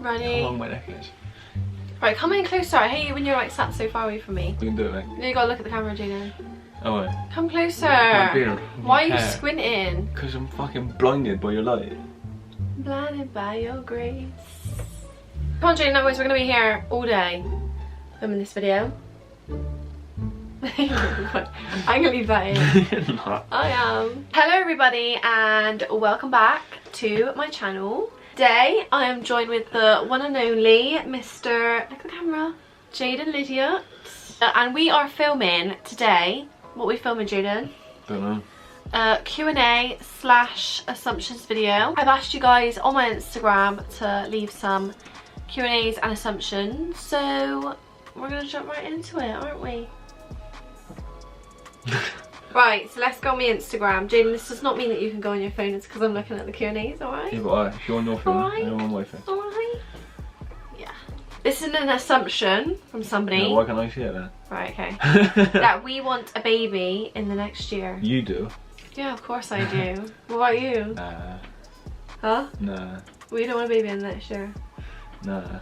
Ready? How long my neck is. Right, come in closer. I hate you when you're like sat so far away from me. We can do it, mate. You gotta look at the camera, Jayden. Oh, wait. Come closer. My beard. Why are you squinting? Because I'm fucking blinded by your light. Blinded by your grace. Come on, Jayden, otherwise we're gonna be here all day filming this video. I'm gonna leave that in. I am. Hello everybody and welcome back to my channel. Today I am joined with the one and only Mr. Look at the camera, Jayden Lydia. And we are filming today. What are we filming, Jayden? Don't know. Q&A / assumptions video. I've asked you guys on my Instagram to leave some Q&As and assumptions, so we're gonna jump right into it, aren't we? Right, so let's go on my Instagram. Jayden, this does not mean that you can go on your phone, it's because I'm looking at the Q&As, alright? Yeah, but if you're on your phone, Alright. I'm on my phone. Alright. Yeah. This is an assumption from somebody. Yeah, why can't I see it then? Right, okay. That we want a baby in the next year. You do? Yeah, of course I do. What about you? Nah. Huh? Nah. We don't want a baby in the next year. Nah.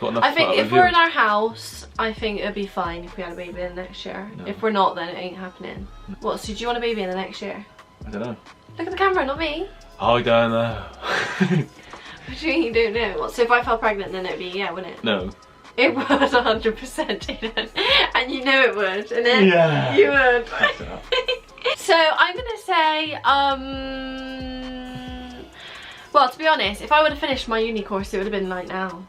Got enough I think fat if with we're you. in our house, I think it'd be fine if we had a baby in the next year. No. If we're not, then it ain't happening. What, so do you want a baby in the next year? I don't know. Look at the camera, not me. I don't know. What do you mean you don't know? What, so if I fell pregnant, then it'd be yeah, wouldn't it? No. It would 100%, Jayden. And you know it would, and then Yeah. you would. That's enough. So I'm gonna say, well, to be honest, if I would have finished my uni course, it would have been like now.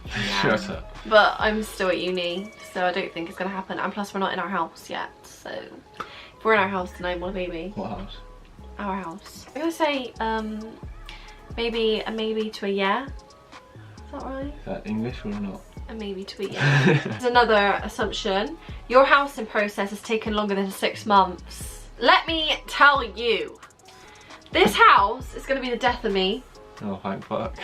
Yeah. Shut up. But I'm still at uni, so I don't think it's gonna happen. And plus, we're not in our house yet. So if we're in our house, then I want a baby. What house? Our house. I'm gonna say maybe a maybe to a yeah. Is that right? Is that English or not? A maybe to a yeah. There's another assumption. Your housing process has taken longer than 6 months. Let me tell you, this house is gonna be the death of me. Oh, thank fuck.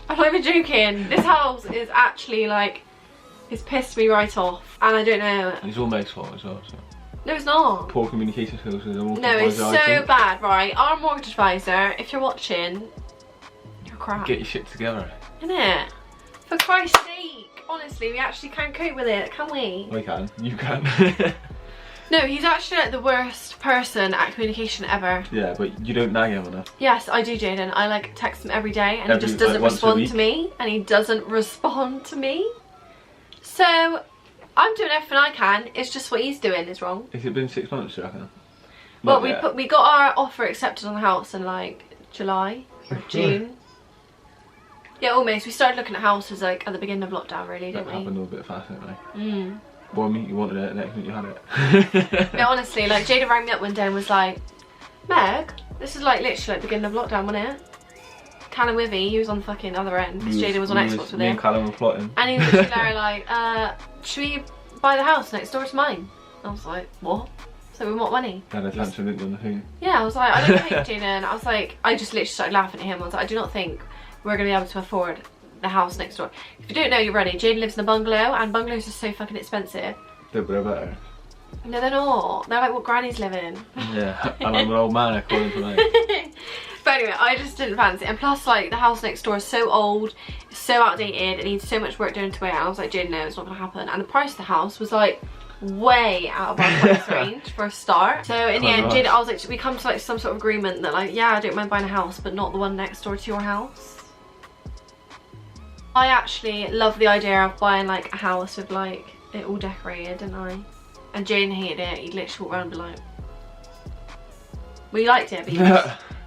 I'm not even joking. This house is actually like, it's pissed me right off. And I don't know. It's all Meg's fault as well, so. No, it's not. Poor communication skills with the mortgage No, it's advisor, I so think. bad, right? Our mortgage advisor, if you're watching, you're crap. Get your shit together. Innit? For Christ's sake. Honestly, we actually can't cope with it, can we? I can. You can. No, he's actually like the worst person at communication ever. Yeah, but you don't nag him enough. Yes, I do, Jayden. I like text him every day and he just Like, doesn't once a respond week? to me. And he doesn't respond to me. So, I'm doing everything I can. It's just what he's doing is wrong. Has it been 6 months, do you reckon? Well, Not yet. we got our offer accepted on the house in like July or June. Yeah, almost. We started looking at houses like at the beginning of lockdown, really, That didn't happened a we? little bit faster, didn't it? Mm. One minute you wanted it, next minute you had it. No, honestly, like Jayden rang me up one day and was like, Meg, this is like literally like the beginning of lockdown, wasn't it? Callum Wivy, he was on the fucking other end because Jayden was on Xbox with Me him. and Callum were plotting. And he was literally there like, should we buy the house next door to mine? I was like, what? So we want money. Had a tantrum, didn't you, on the thing? Yeah, I was like, I don't think, Jayden. I was like, I just literally started laughing at him. I was like, I do not think we're going to be able to afford the house next door. If you don't know, you're ready. Jayden lives in a bungalow and bungalows are so fucking expensive. They're better. No, they're not. They're like what grannies live in. Yeah, and I'm an old man according to me. But anyway, I just didn't fancy it. And plus, like, the house next door is so old, it's so outdated, it needs so much work done to it. And I was like, Jayden, no, it's not going to happen. And the price of the house was like way out of our price range for a start. So in the end, Jayden, I was like, we come to like some sort of agreement that like, yeah, I don't mind buying a house, but not the one next door to your house. I actually love the idea of buying like a house with like it all decorated, didn't I? And Jayden hated it. He'd literally walk around and be like, well, you liked it, but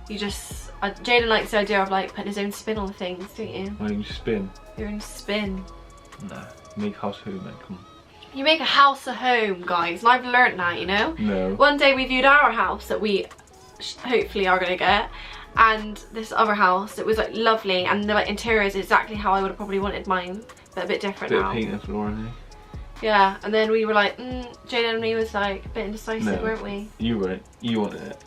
you just Jayden likes the idea of like putting his own spin on things, don't you? Why don't you spin? Your own spin. Nah, make house home, man, come on. You make a house a home, guys, and I've learnt that, you know? No. One day we viewed our house that we hopefully are going to get, and this other house that was like lovely, and the like interior is exactly how I would have probably wanted mine, but a bit different Bit now. of paint and floor in there. Yeah, and then we were like, Jayden and me was like a bit indecisive, weren't we? You weren't. You wanted it.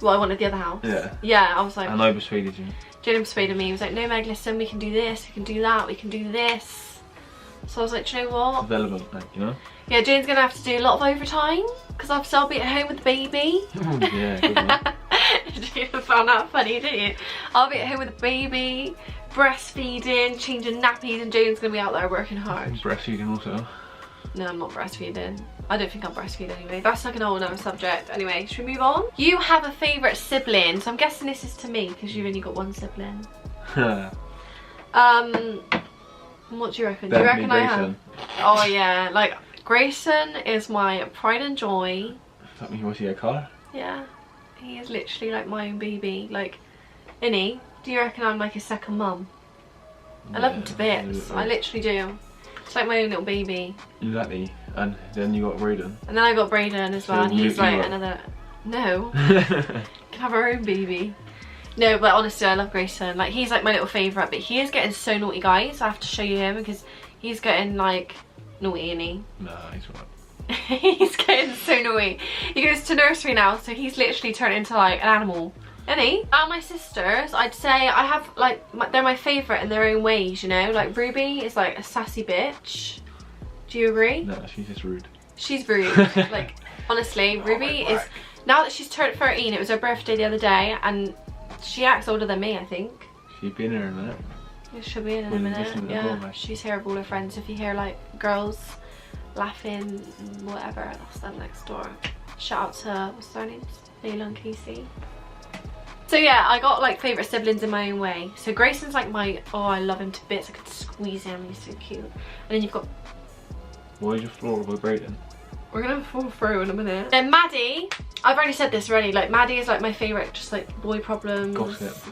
Well, I wanted the other house. Yeah. Yeah, I was like, And I persuaded you. Jayden persuaded me. He was like, no, Meg, listen, we can do this, we can do that, we can do this. So I was like, do you know what? Development, like, you know? Yeah, Jayden's gonna have to do a lot of overtime because I'll be at home with the baby. Yeah, good one. You found that funny, didn't you? I'll be at home with a baby, breastfeeding, changing nappies, and Jayden's gonna be out there working hard. Breastfeeding also. No, I'm not breastfeeding. I don't think I'll breastfeed anyway. That's like an whole other subject. Anyway, should we move on? You have a favourite sibling, so I'm guessing this is to me because you've only got one sibling. What do you reckon? Do you reckon I have? Oh yeah, like Grayson is my pride and joy. That means was he a car? Yeah, he is literally like my own baby. Like, Innie, do you reckon I'm like his second mum? I love him to bits. I literally do. It's like my own little baby. Exactly. And then you got Brayden. And then I got Brayden as well, and he's like another... No. Can have our own baby. No, but honestly, I love Grayson. Like, he's like my little favourite, but he is getting so naughty, guys. I have to show you him because he's getting like naughty, isn't he? Nah, he's alright. He's getting so naughty. He goes to nursery now, so he's literally turned into like an animal. Isn't he? Out of my sisters, I'd say I have like, they're my favourite in their own ways, you know? Like, Ruby is like a sassy bitch. Do you agree? No, she's just rude. She's rude. Like, honestly, Ruby is... Now that she's turned 13, it was her birthday the other day, and she acts older than me, I think. She'll be in here in a minute. Yeah, she'll be in a minute. Yeah, she's here with all her friends. If you hear like girls laughing, whatever, that's them next door. Shout out to, what's their names? Layla and Casey. So yeah, I got like favourite siblings in my own way. So Grayson's like my, oh, I love him to bits. I could squeeze him, he's so cute. And then you've got... Why is your floor with Brayden? We're gonna fall through in a minute. Then Maddie, I've already said this already, like Maddie is like my favourite, just like boy problems.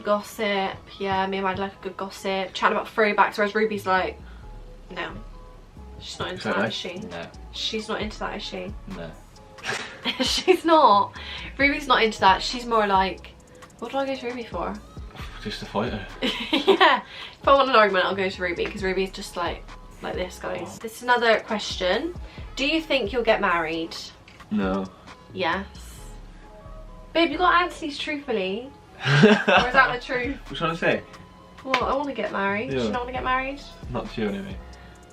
Gossip. Yeah, me and Maddie like a good gossip. Chatting about throwbacks, whereas Ruby's like, no. She's not into that, is she? No. She's not into that, is she? No. She's not. Ruby's not into that. She's more like, what do I go to Ruby for? Just to fight her. Yeah. If I want an argument, I'll go to Ruby, because Ruby's just like this, guys. This is another question. Do you think you'll get married? No. Yes. Babe, you got to answer these truthfully. Or is that the truth? What are you trying to say? Well, I want to get married. Yeah. Do you not want to get married? Not to you anyway.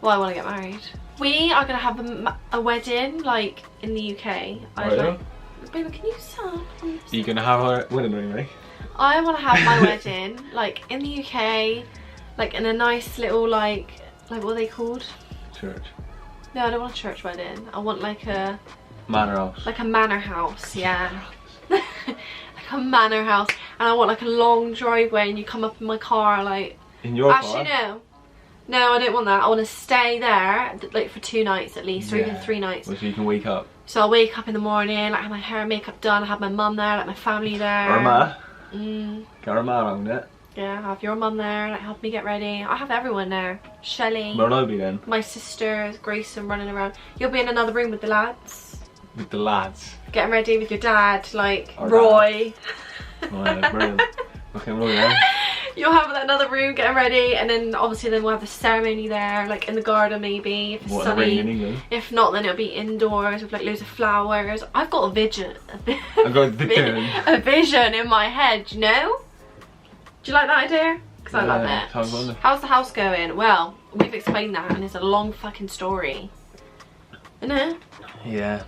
Well, I want to get married. We are going to have a wedding, like, in the UK. Baby, can you stop? Are you going to have a wedding anyway? I want to have my wedding, like, in the UK, like, in a nice little, like what are they called? Church. No, I don't want a church wedding. I want, like, a... Manor house. Like a manor house, yeah. Like a manor house. And I want, like, a long driveway, and you come up in my car, like... In your Actually, car? no. No, I don't want that. I want to stay there, like, for 2 nights at least, or even 3 nights. Well, so you can wake up. So I'll wake up in the morning, like, have my hair and makeup done, I have my mum there, like, my family there. Or ma. Got her ma around it. Yeah, have your mum there, like, help me get ready. I have everyone there. Shelley. Where'll I be then? My sisters, Grayson running around. You'll be in another room with the lads. With the lads. Getting ready with your dad, like Our Roy. Dad. Oh yeah, brilliant. Okay, Roy there. You'll have another room getting ready, and then obviously then we'll have the ceremony there, like in the garden maybe, if it's sunny. In England. If not, then it'll be indoors with like loads of flowers. I've got a vision. I've got a vision. A vision in my head, you know? Do you like that idea? Because I love it. Sounds wonderful. How's the house going? Well, we've explained that, and it's a long fucking story. Isn't it? Yeah.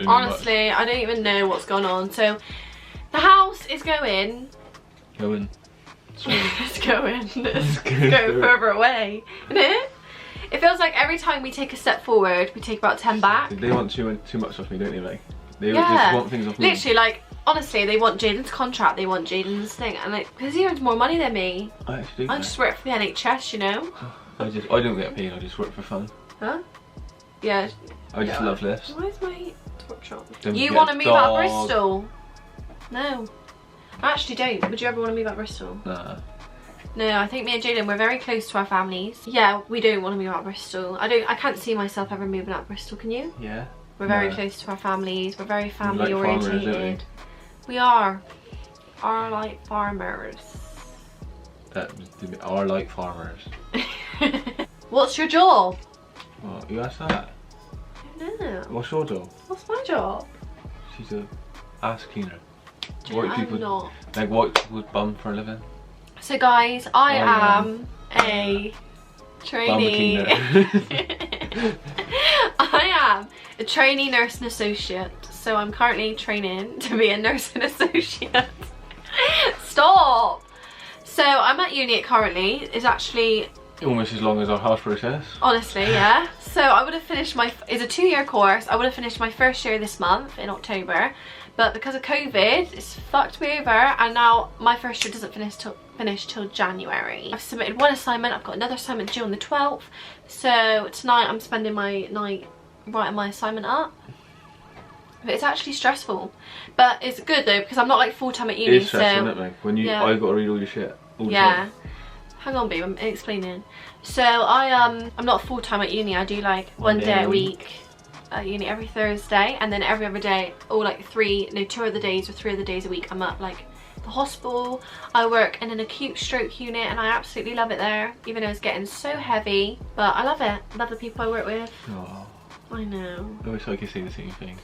Honestly, I don't even know what's going on. So, the house is going. Going. It's going. It's going further away. Isn't it? It feels like every time we take a step forward, we take about 10 back. They want too much off me, don't they? Like, they yeah. just want things off me. Literally, like, honestly, they want Jayden's contract, they want Jayden's thing, and like, because he earns more money than me. I actually do. I just work for the NHS, you know. I don't get paid. I just work for fun. Huh? Yeah. I just love lifts. Where's my workshop? Don't You want to move out of Bristol? No. I actually don't. Would you ever want to move out of Bristol? Nah. No, I think me and Jayden, we're very close to our families. Yeah, we don't want to move out of Bristol. I can't see myself ever moving out of Bristol, can you? Yeah. We're very close to our families. We're very family like orientated. Farmers, we are. Are like farmers. Are like farmers. What's your job? What? You asked that? No. What's your job? What's my job? She's a ass cleaner. I'm not. Like white people's bum for a living. So guys, I am a trainee. I am a trainee nurse and associate. So I'm currently training to be a nurse and associate. Stop! So I'm at uni currently. It's actually almost as long as our house process. Honestly, yeah. So I would have finished my, it's a 2-year course. I would have finished my first year this month in October. But because of COVID, it's fucked me over. And now my first year doesn't finish till January. I've submitted one assignment. I've got another assignment due on the 12th. So tonight I'm spending my night writing my assignment up. But it's actually stressful. But it's good though, because I'm not like full-time at uni. It is stressful, isn't it, mate? When you, I've got to read all your shit all the time. Hang on, babe, I'm explaining. So I'm not full-time at uni. I do like one day a week at uni every Thursday, and then every other day, or like 2 other days or 3 other days a week, I'm at like the hospital. I work in an acute stroke unit and I absolutely love it there, even though it's getting so heavy. But I love it. I love the people I work with. Oh, I know. I wish I could say the same thing.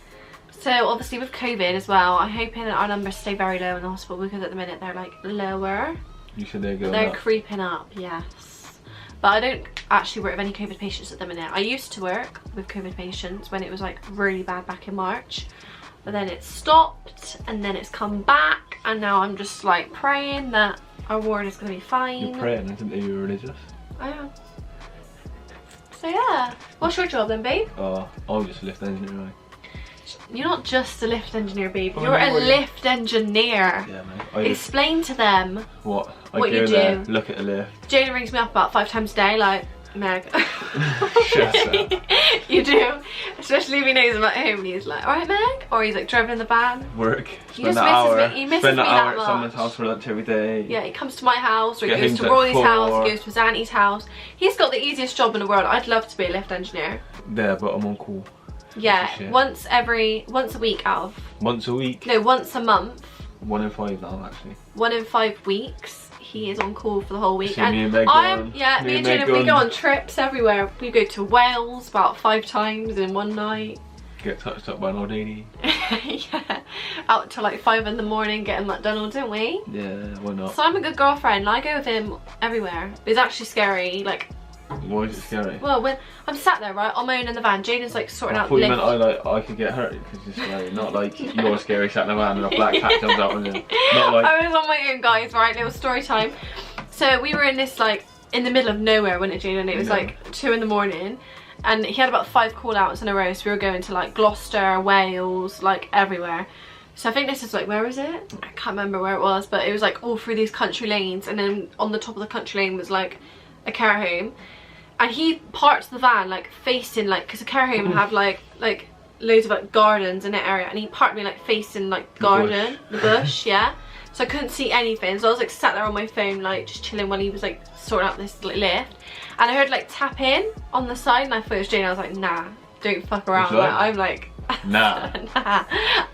So obviously with COVID as well, I'm hoping that our numbers stay very low in the hospital, because at the minute they're like lower. You said they're going They're up. creeping up, yes. But I don't actually work with any COVID patients at the minute. I used to work with COVID patients when it was like really bad back in March. But then it stopped and then it's come back, and now I'm just like praying that our ward is going to be fine. You're praying, isn't it? You're religious. I am. So yeah. What's your job then, babe? Oh, I'm just a lift engineer, right? You're not just a lift engineer, babe. Oh, You're no, a lift engineer. Yeah, mate. Explain to them what you go there, do. look at the lift. Jayden rings me up about 5 times a day, like, Meg. Shut up. You do. Especially if he knows I'm at home and he's like, alright, Meg? Or he's like driving in the van. Work. He Spend an hour. He misses Spend me an hour that at much. someone's house for lunch every day. Yeah, he comes to my house, or he Get goes home to at Roy's 4. house, he goes to his auntie's house. He's got the easiest job in the world. I'd love to be a lift engineer. Yeah, but I'm on call. Yeah, once a week out of... Once a week? No, once a month. 1 in 5 now, actually. 1 in 5 weeks. He is on call for the whole week. So and me and Meg me and Jayden, we go on trips everywhere. We go to Wales about 5 times in one night. Get touched up by an old lady. Yeah, out till like 5 in the morning getting that done, don't we? Yeah, why not? So I'm a good girlfriend. I go with him everywhere. It's actually scary. Like, why is it scary? well, when I'm sat there right on my own in the van, Jayden's like sorting out the I lift. thought you meant I could get hurt because it's scary. Not like you're scary sat in the van and a black cat jumps out on you. Not like I was on my own, guys. Right, little story time. So we were in this like in the middle of nowhere, wasn't it, Jayden? It was like 2 in the morning. And he had about 5 call outs in a row, so we were going to like Gloucester, Wales, like everywhere. So I think this is like, where is it? I can't remember where it was, but it was like all through these country lanes, and then on the top of the country lane was like a care home. And he parked the van like facing, like, because a care home have like loads of like gardens in that area, and he parked me like facing like the garden, the bush, yeah. So I couldn't see anything, so I was like sat there on my phone like just chilling while he was like sorting out this like, lift. And I heard like tapping on the side, and I thought it was Jane. I was like, nah, don't fuck around. Like, I'm like, nah. Nah.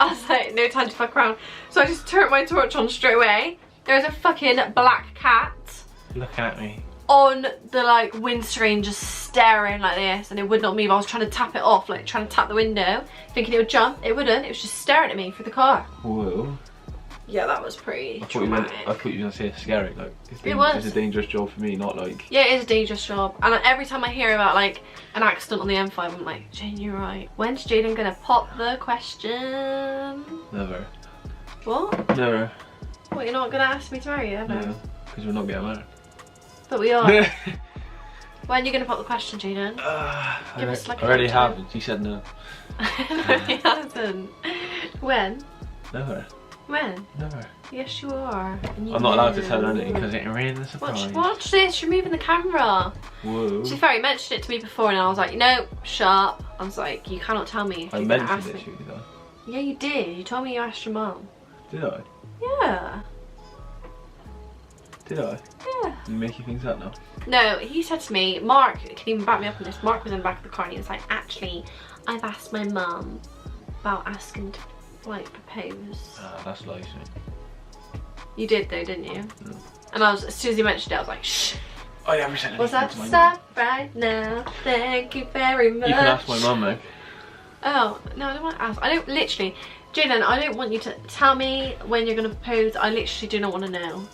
I was like, no time to fuck around. So I just turned my torch on straight away. There was a fucking black cat looking at me on the like windscreen, just staring like this, and it would not move. I was trying to tap it off, like trying to tap the window, thinking it would jump. It wouldn't. It was just staring at me through the car. Whoa. Yeah, that was pretty I traumatic. thought you were gonna say it's scary. Like it's a dangerous job for me, not like. Yeah, it is a dangerous job. And every time I hear about like an accident on the M5, I'm like, Jane, you're right. When's Jayden gonna pop the question? Never. What? Never. What, you're not gonna ask me to marry you ever? No, because we're not getting married. But we are. When are you gonna pop the question, Jayden? Give us like I already have. She said no. No, he hasn't. When? Never. When? Never. Yes, you are. And you I'm not allowed to tell her anything because it rains a surprise. Watch this, you're moving the camera. Whoa. To be fair, he mentioned it to me before, and I was like, no, shut up. I was like, you cannot tell me if I you're gonna mentioned ask it me. to you, did I? Yeah, you did. You told me you asked your mum. Did I? Yeah. Did I? Yeah. You making things up now? No, he said to me, Mark can even back me up on this. Mark was in the back of the car and he was like, actually, I've asked my mum about asking to like propose. That's lies, mate. You did though, didn't you? No. And I was, as soon as he mentioned it, I was like, shh. I never said anything. Was that to my stop right now? Thank you very much. mum. You can ask my mum, Meg. Oh, no, I don't want to ask. I don't, literally, Jayden, I don't want you to tell me when you're going to propose. I literally do not want to know.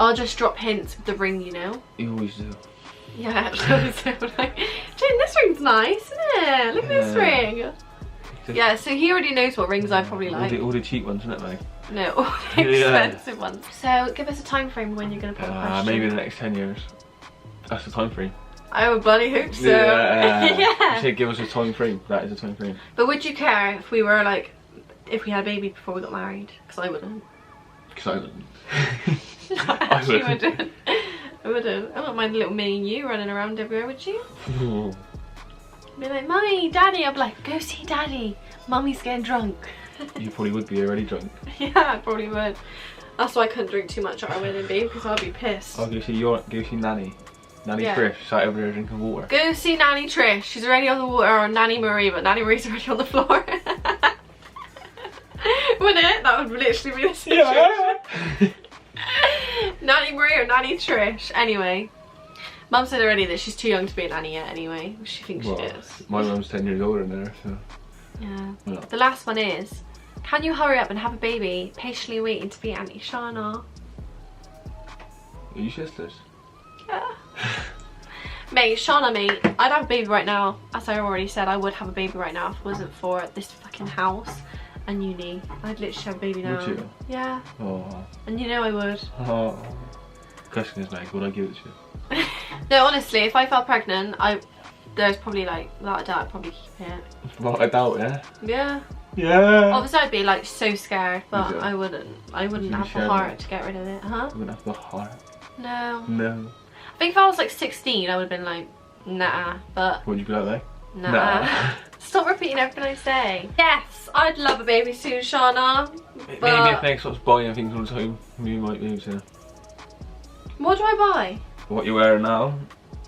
I'll just drop hints with the ring, you know? You always do. Yeah, actually, so like, Jayden, Jayden, this ring's nice, isn't it? Look at this ring. Yeah, so he already knows what rings I probably like. All the cheap ones, isn't it, mate? No, all the expensive ones. So give us a time frame when you're going to put a question. Maybe the next 10 years. That's the time frame. I would bloody hope so. Yeah. Yeah. You said give us a time frame. That is a time frame. But would you care if we were like, if we had a baby before we got married? Because I wouldn't. Because I wouldn't. I wouldn't. I wouldn't. I wouldn't mind a little mini you running around everywhere, would you? Be like, Mummy, Daddy. I'd be like, go see Daddy. Mummy's getting drunk. You probably would be already drunk. Yeah, I probably would. That's why I couldn't drink too much at our wedding, babe, because I'd be pissed. I'll go see Nanny. Nanny Trish sat over there drinking water. Go see Nanny Trish. She's already on the water, or Nanny Marie, but Nanny Marie's already on the floor. Wouldn't it? That would literally be the situation. Yeah. Nanny Marie or Nanny Trish. Anyway, Mum said already that she's too young to be a nanny yet anyway. She thinks she is. My mum's 10 years older than her, so. Yeah. The last one is, can you hurry up and have a baby, patiently waiting to be Auntie Shauna? Are you sisters? Yeah. Mate, Shauna, mate, I'd have a baby right now. As I already said, I would have a baby right now if it wasn't for this fucking house and uni. I'd literally have a baby now. Would you? Yeah. Oh. And you know I would. Oh. Question is, Meg, would I give it to you? No, honestly, if I felt pregnant, there's probably like, without a doubt, I'd probably keep it. Well, I doubt, yeah? Yeah. Yeah. Obviously, I'd be like so scared, but I wouldn't. I wouldn't have the heart to get rid of it, huh? You wouldn't have the heart? No. No. I think if I was like 16, I would have been like, nah, but... Would you be like that? Nah. Stop repeating everything I say. Yes, I'd love a baby soon, Shauna. Maybe if Meg stops buying things all the time, you might be able to. What do I buy? What you're wearing now.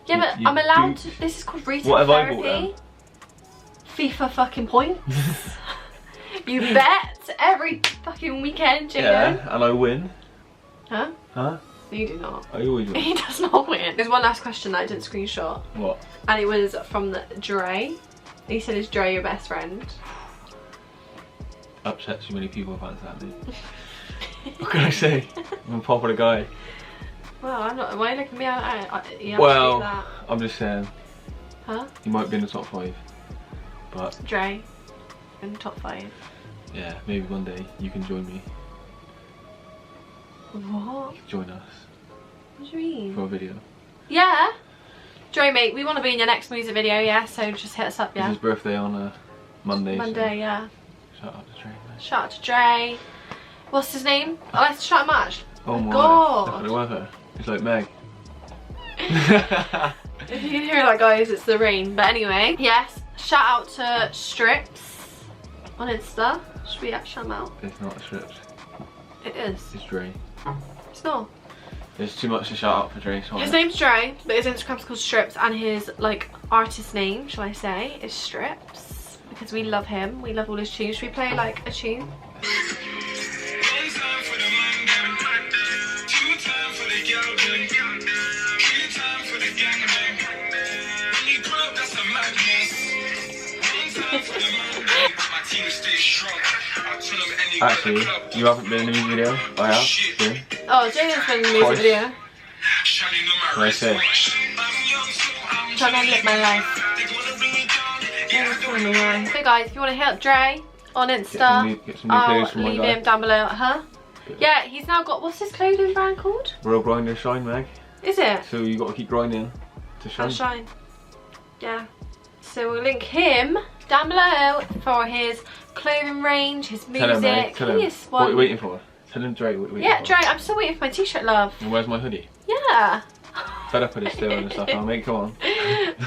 Yeah, but I'm allowed to... This is called retail what have therapy. I bought then? FIFA fucking points. You bet every fucking weekend, Jayden. Yeah, and I win. Huh? Huh? You do not. I always win. He does not win. There's one last question that I didn't screenshot. What? And it was from Jrae. He said, is Jrae your best friend? Upsets too many people if I answer that, mate. What can I say? I'm a popular guy. Well, I'm not. Why look at me? You well, that. I'm just saying. Huh? You might be in the top 5. But. Jrae. In the top 5. Yeah, maybe one day you can join me. What? You can join us. What do you mean? For a video. Yeah. Jrae, mate, we want to be in your next music video, yeah? So just hit us up, yeah? It's his birthday on Monday. Monday, so yeah. Shout out to Jrae, man. Shout out to Jrae. What's his name? Oh, let's shout him out. Oh my god. Look at the weather. It's like Meg. If you can hear that, guys, it's the rain. But anyway, yes. Shout out to Strips on Insta. Should we shout him out? It's not Strips. It is. It's Jrae. It's not. There's too much to shout out for Jrae. His name's Jrae, but his Instagram's called Strips, and his like artist name, shall I say, is Strips, because we love him. We love all his tunes. Should we play like a tune? Actually, you haven't been in the music video. I have. Been. Oh, Jayden's been in the music video. What I say? Trying to live my life. So guys, if you want to hit up Jrae on Insta, get some new clothes from my leave guy. him down below. Huh? Yeah, he's now got, what's his clothing brand called? Real grinder shine, Meg. Is it? So you got to keep grinding to shine. Shine. Yeah. So we'll link him down below for his clothing range, his music. Tell him, Meg. Tell him. What are you waiting for? Tell him Jrae what are you waiting for. Yeah, Jrae, I'm still waiting for my t-shirt, love. And where's my hoodie? Yeah. Fed up with it still and stuff now, mate, come on.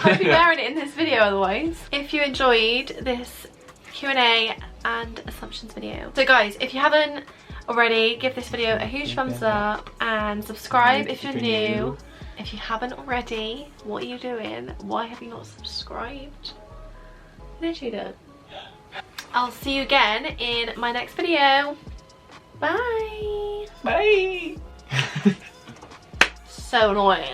I'll be wearing it in this video otherwise. If you enjoyed this Q&A and assumptions video. So guys, if you haven't already, give this video a huge thumbs up and subscribe if you're new. If you haven't already, what are you doing? Why have you not subscribed? Literally. I'll see you again in my next video. Bye. Bye. So annoying.